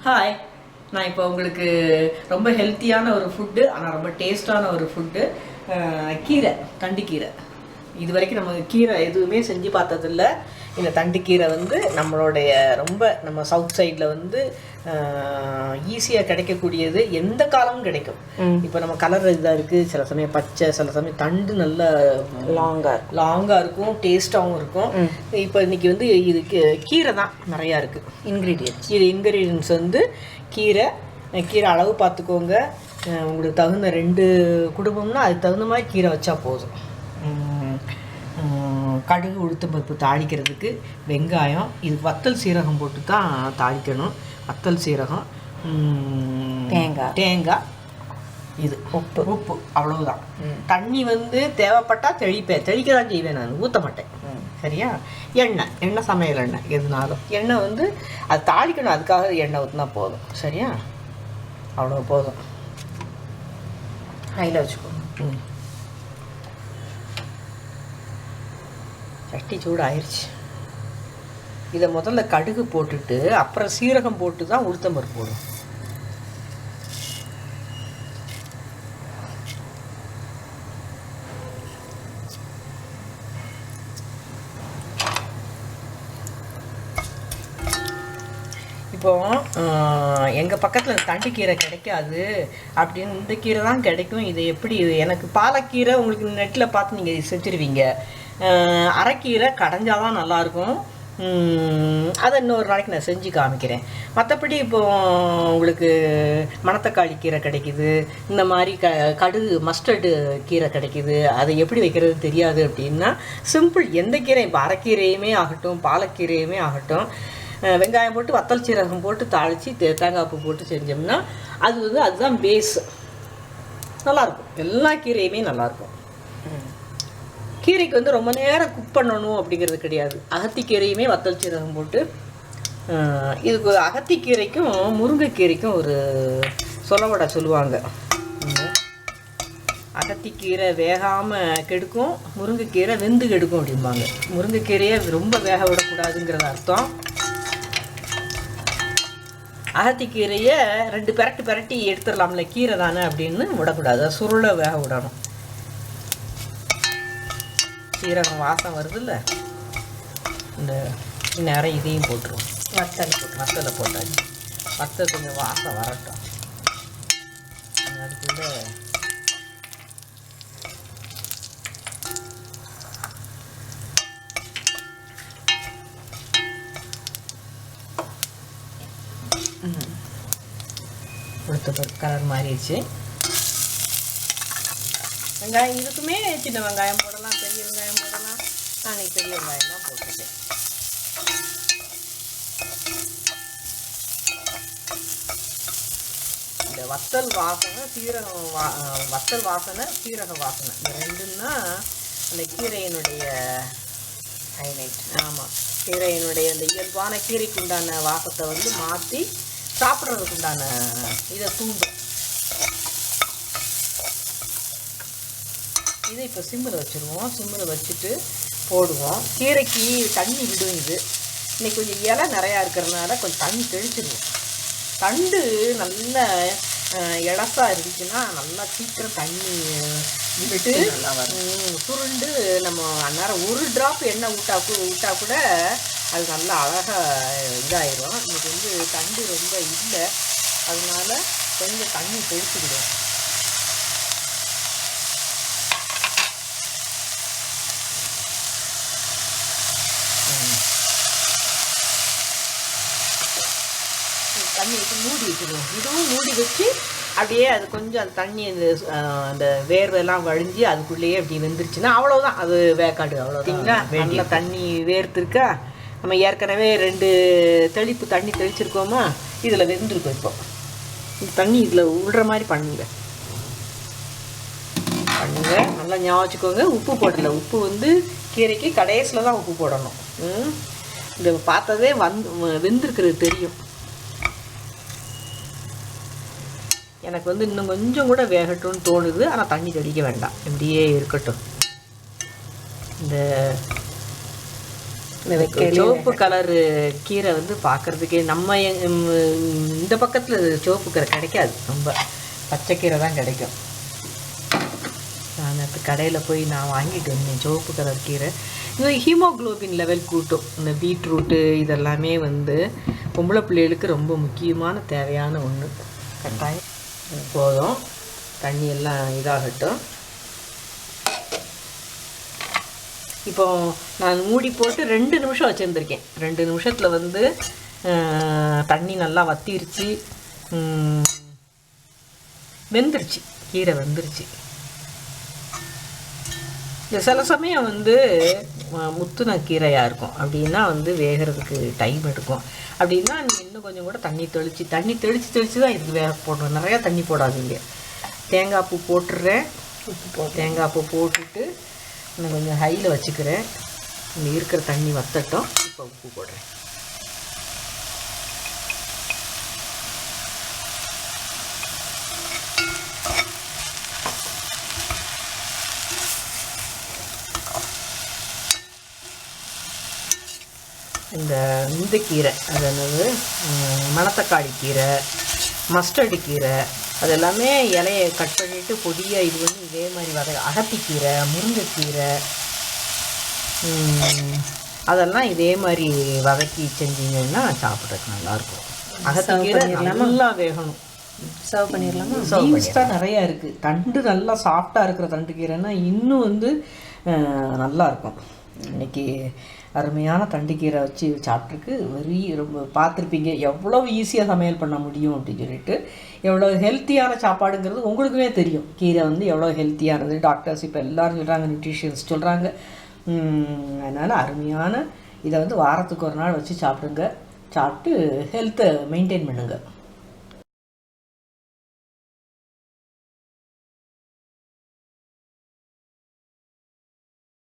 Hi, நான் இப்போ உங்களுக்கு ரொம்ப ஹெல்த்தியான ஒரு ஃபுட்டு, ஆனால் ரொம்ப டேஸ்டான ஒரு ஃபுட்டு, கீரை, தண்டுக்கீரை. இது வரைக்கும் நம்ம கீரை எதுவுமே செஞ்சு பார்த்ததில்ல. இந்த தண்டுக்கீரை வந்து நம்ம சவுத் சைடில் வந்து ஈஸியாக கிடைக்கக்கூடியது, எந்த காலமும் கிடைக்கும். இப்போ நம்ம கலர் இதாக இருக்குது, சில சமயம் பச்சை, சில சமயம் தண்டு நல்ல லாங்காக இருக்கும், டேஸ்ட்டாகவும் இருக்கும். இப்போ இன்றைக்கி வந்து இதுக்கு கீரை தான் நிறையா இருக்குது இன்க்ரீடியன்ஸ் வந்து கீரை அளவு பார்த்துக்கோங்க. உங்களுக்கு தகுந்த 2 குடும்பம்னா அதுக்கு தகுந்த மாதிரி கீரை வச்சா போதும். கடுகு, உளுத்தம்பருப்பு தாளிக்கிறதுக்கு வெங்காயம், இது வத்தல் சீரகம் போட்டு தான் தாளிக்கணும். வத்தல் சீரகம், தேங்காய், இது உப்பு அவ்வளவுதான். தண்ணி வந்து தேவைப்பட்டால் தெளிக்க தான் செய்வேன், நான் ஊற்ற மாட்டேன். சரியா? எண்ணெய் சமையல் எண்ணெய் எதுனாலும் எண்ணெய் வந்து அது தாளிக்கணும், அதுக்காக எண்ணெய் ஊற்றினா போதும். சரியா? அவ்வளோ போதும். அதில் வச்சுக்கோ. சட்டி சூடு ஆயிடுச்சு. இதை முதல்ல கடுகு போட்டுட்டு அப்புறம் சீரகம் போட்டு தான் உளுத்தம்பருப்பு போடும். இப்போ எங்கள் பக்கத்தில் தண்டுக்கீரை கிடைக்காது அப்படின்னு, இந்த கீரை தான் கிடைக்கும். இது எப்படி, எனக்கு பாலக்கீரை உங்களுக்கு நெட்டில் பார்த்து நீங்கள் செஞ்சுருவீங்க. அரைக்கீரை கடைஞ்சாதான் நல்லாயிருக்கும். அதை இன்னொரு நாளைக்கு நான் செஞ்சு காமிக்கிறேன். மற்றபடி இப்போது உங்களுக்கு மணத்தக்காளி கீரை கிடைக்கிது, இந்த மாதிரி கடுகு மஸ்டர்டு கீரை கிடைக்கிது. அதை எப்படி வைக்கிறது தெரியாது அப்படின்னா சிம்பிள். எந்த கீரை, இப்போ அரைக்கீரையுமே ஆகட்டும், பாலக்கீரையுமே ஆகட்டும், வெங்காயம் போட்டு வத்தல் சீரகம் போட்டு தாளித்து தேங்காய் பூ போட்டு செஞ்சோம்னா அதுதான் பேஸ். நல்லாயிருக்கும். எல்லா கீரையுமே நல்லாயிருக்கும். கீரைக்கு வந்து ரொம்ப நேரம் குக் பண்ணணும் அப்படிங்கிறது கிடையாது. அகத்திக்கீரையுமே வத்தல் சீரகம் போட்டு, இதுக்கு அகத்திக்கீரைக்கும் முருங்கைக்கீரைக்கும் ஒரு சொலவடை சொல்லுவாங்க. அகத்திக்கீரை வேகாமல் கெடுக்கும், முருங்கைக்கீரை வெந்து கெடுக்கும் அப்படிம்பாங்க. முருங்கைக்கீரையை ரொம்ப வேக விடக்கூடாதுங்கிறது அர்த்தம். அகத்திக்கீரையை 2 பெரட்டி எடுத்துடலாம்ல, கீரை தானே அப்படின்னு விடக்கூடாது, சுருளை வேக விடணும். சீரகம் வாசம் வருதுல்ல, இந்த நேரம் இதையும் போட்டுருவோம். வத்தலை போட்டாச்சு. வத்தல் கொஞ்சம் வாசம் வரட்டும். அதுக்குள்ள உளுத்தம்பருப்பு கலர் மாறிடுச்சு. வெங்காயம், இதுக்குமே சின்ன வெங்காயம் போடலாம், பெரிய வெங்காயம் போடலாம். நான் பெரிய வெங்காயம் தான் போட்டிருக்கேன். இந்த வத்தல் வாசனை, வத்தல் வாசனை, சீரக வாசனை, இந்த ரெண்டுன்னா அந்த கீரையினுடைய ஹைலைட். ஆமாம், கீரையினுடைய அந்த இயல்பான கீரைக்கு உண்டான வாசத்தை வந்து மாற்றி சாப்பிட்றதுக்கு உண்டான இதை தூண்டும். இதை இப்போ சிம்மில் வச்சுருவோம். சிம்மில் வச்சுட்டு போடுவோம். கீரைக்கு தண்ணி விடும். இன்னைக்கு கொஞ்சம் இலை நிறையா இருக்கிறதுனால கொஞ்சம் தண்ணி தெளிச்சிடுவோம். தண்டு நல்ல இலசாக இருந்துச்சுன்னா நல்லா சீக்கிரம் தண்ணி விட்டு சுருண்டு நம்ம அந்நேரம் 1 ட்ராப் எண்ணெய் விட்டா கூட அது நல்லா அழகாக இதாயிரும். இன்னைக்கு வந்து தண்டு ரொம்ப இல்லை, அதனால கொஞ்சம் தண்ணி தெளிச்சுக்கிடுவோம். தண்ணி வச்சு மூடி வச்சுடுவோம். இதுவும் மூடி வச்சு அப்படியே அது கொஞ்சம் அந்த தண்ணி அந்த வேர்வெல்லாம் வழிஞ்சு அதுக்குள்ளேயே அப்படி வெந்துருச்சுன்னா அவ்வளோதான், அது வேக்காடு. அவ்வளோதான். நல்லா தண்ணி வேர்த்துருக்கா. நம்ம ஏற்கனவே 2 தெளிப்பு தண்ணி தெளிச்சிருக்கோமா, இதில் வெந்திருக்கோம். இப்போ இந்த தண்ணி இதில் விடுற மாதிரி பண்ணுங்க. நல்லா ஞாபகம் வச்சுக்கோங்க. உப்பு போடல. உப்பு வந்து கீரைக்கு கடைசியில் தான் உப்பு போடணும். இந்த பார்த்ததே வெந்திருக்கிறது தெரியும். எனக்கு வந்து இன்னும் கொஞ்சம் கூட வேகட்டும்னு தோணுது, ஆனால் தண்ணி தெளிக்க வேண்டாம், இப்படியே இருக்கட்டும். இந்த சிவப்பு கலரு கீரை வந்து பார்க்குறதுக்கே நம்ம இந்த பக்கத்தில் சிவப்பு கீரை கிடைக்காது, ரொம்ப பச்சைக்கீரை தான் கிடைக்கும். நான் நேற்று கடையில் போய் நான் வாங்கிட்டு வந்தேன் சிவப்பு கலர் கீரை. இது ஹீமோக்ளோபின் லெவல் கூட்டும். இந்த பீட்ரூட்டு இதெல்லாமே வந்து பொம்பளை பிள்ளைகளுக்கு ரொம்ப முக்கியமான தேவையான ஒன்று. கட்டாயம் போதும், தண்ணி எல்லாம் இதாகட்டும். இப்போ நான் மூடி போட்டு 2 நிமிஷம் வச்சுருந்துருக்கேன். 2 நிமிஷத்தில் வந்து தண்ணி நல்லா வத்திருச்சு, வெந்துருச்சு, கீரை வெந்துருச்சு. சில சமயம் வந்து முத்துன கீரையாக இருக்கும், அப்படின்னா வந்து வேகிறதுக்கு டைம் எடுக்கும். அப்படின்னா நீங்கள் இன்னும் கொஞ்சம் கூட தண்ணி தெளித்து தான் இதுக்கு வேக போடணும். நிறையா தண்ணி போடாதீங்க. தேங்காய் பூ போட்டுடுறேன். தேங்காய் பூ போட்டுட்டு இன்னும் கொஞ்சம் ஹையில் வச்சுக்கிறேன். இங்கே இருக்கிற தண்ணி வத்தட்டும். இப்போ உப்பு போடுறேன். இந்த கீரை அது என்னது மணத்தக்காளி கீரை, மஸ்டர்டு கீரை, அது எல்லாமே இலையை கட் பண்ணிவிட்டு பொடியாக இது வந்து இதே மாதிரி அகத்திக்கீரை, முருங்கைக்கீரை, அதெல்லாம் இதே மாதிரி வதக்கி செஞ்சிங்கன்னா சாப்பிட்றதுக்கு நல்லாயிருக்கும். அகத்திக்கீரை நல்லா வேகணும். சர்வ் பண்ணிடலாமா? பீன்ஸ் தான் நிறையா இருக்குது. தண்டு நல்லா சாஃப்டாக இருக்கிற தண்டு கீரைன்னா இன்னும் வந்து நல்லாயிருக்கும். இன்றைக்கி அருமையான தண்டுக்கீரை வச்சு சாப்பிட்ருக்கு. ரொம்ப பார்த்துருப்பீங்க எவ்வளோ ஈஸியாக சமையல் பண்ண முடியும் அப்படின்னு சொல்லிட்டு. எவ்வளோ ஹெல்த்தியான சாப்பாடுங்கிறது உங்களுக்குமே தெரியும். கீரை வந்து எவ்வளோ ஹெல்த்தியானது டாக்டர்ஸ் இப்போ எல்லோரும் சொல்கிறாங்க, நியூட்ரிஷியன்ஸ் சொல்கிறாங்க. அதனால் அருமையான இதை வந்து வாரத்துக்கு ஒரு நாள் வச்சு சாப்பிடுங்க. சாப்பிட்டு ஹெல்த்தை மெயின்டைன் பண்ணுங்கள்.